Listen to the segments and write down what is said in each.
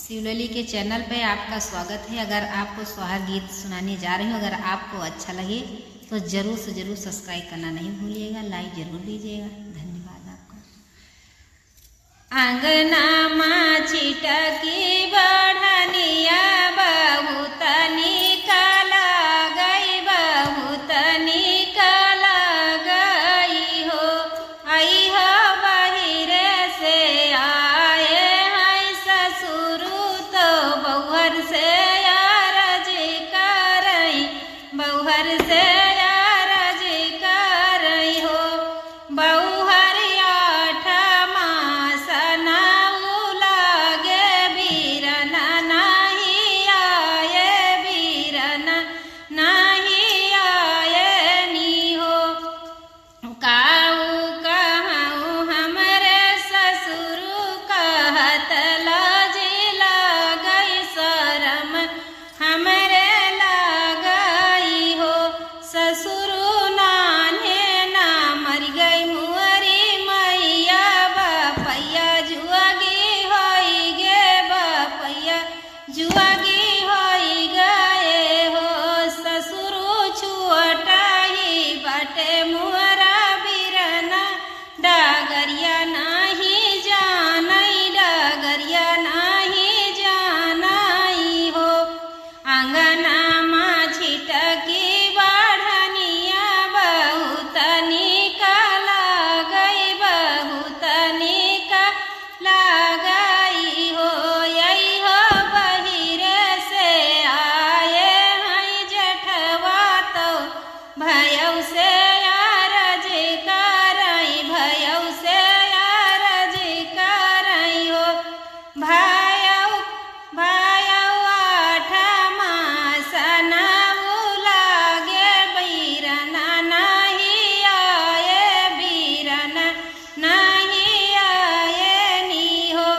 शिवलली के चैनल पे आपका स्वागत है। अगर आपको सुहाग गीत सुनाने जा रही हूँ, अगर आपको अच्छा लगे तो ज़रूर से ज़रूर सब्सक्राइब करना नहीं भूलिएगा, लाइक ज़रूर दीजिएगा। धन्यवाद आपका। अंगना माँ छिटकी बढ़निया बहुत निकल गई, बहुत निकल गई हो। आई हो बहिरे से आए हैं ससुर तो बउहर से अरज करई, बउहर से अरज करई हो। बउहर आठ मास नाउ लागे बीरना नहीं आए, बीरना नहीं आए नी हो। काऊ कहूँ हमरे ससुर कहत लाजी लगई, शरम हमरे लगई हो। ससुर नान्हे ना मर गई मुअरी मैया, बपैया जुआगी होई गे, बपैया जुआगी होई गए हो। ससुर छुअटाही बाटे मुअरा बीरना, डगरिया नाही जानई, डगरिया नाही जानई हो। अंगना माँ छिटकी बढ़निया बहुत निकल गई, बहुत निकल गई हो। यही हो बहिरे से आए हैं जेठवा तो भयऊ से अरज करई, भयऊ से अरज करई हो। भयऊ भयऊ आठ मास नाउ लागे बीरना नहीं आए, बीरना नहीं आए नी हो।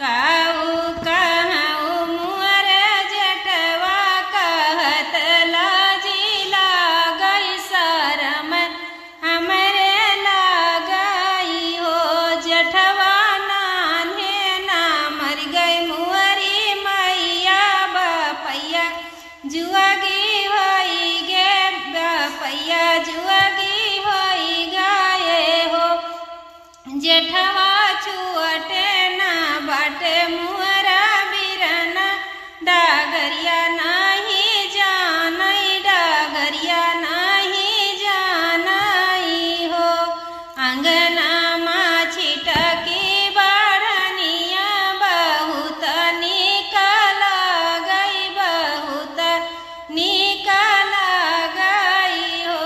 काऊ कहूँ मुअरे जेठवा कहत लाजी लगई, शरम हमरे लगई हो। जेठवा नान्हे ना मर गई मुअरी मैया, बपैया जुआगी होई गे, बपैया जुआगी होई गए हो। जेठवा छुअटे ना बाटे मुअरा बीरना, डगरिया नहीं जानई, डगरिया नहीं जानई हो। अंगना माँ छिटकी बढ़निया बहुत निकल गई, बहुत निकल गई हो।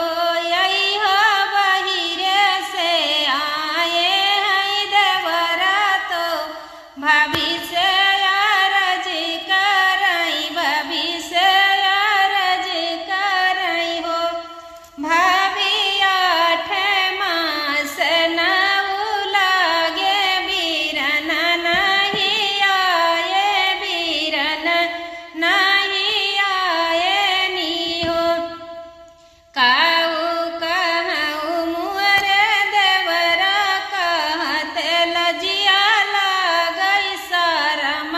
यही हो बहिरे से आए हैं देवरा तो भाभी से अरज करई, भाभी से अरज करई हो। भाभी आठ मास नाउ लागे बीरना नहीं आए, बीरना नहीं आए नी हो। काऊ कहूँ मुअरे देवरा कहत लजिया लगई, शरम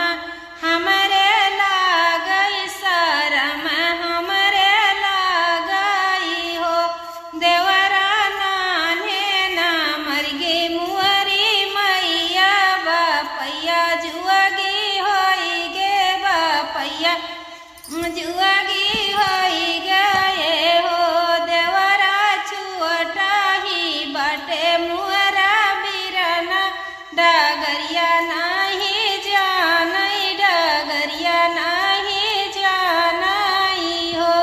हमरे लगई, शरम हमरे लगई हो। देवरा नान्हे ना मर गई मुअरी मैया, बपैया जुआगी होई गे, बपैया जुआगी होई गए हो। देवरा छुअटाही बाटे मुअरा बीरना, डगरिया नहीं जानई, डगरिया नहीं जानई हो।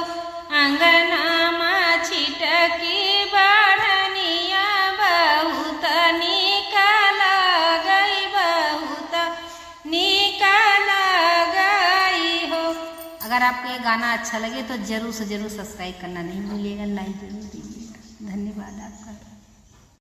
अंगना माँ छिटकी बढ़निया बहुत निकल गई, बहुत निकल गई हो। अगर आपको ये गाना अच्छा लगे तो ज़रूर से ज़रूर सब्सक्राइब करना नहीं भूलिएगा, लाइक ज़रूर दीजिएगा। धन्यवाद आपका।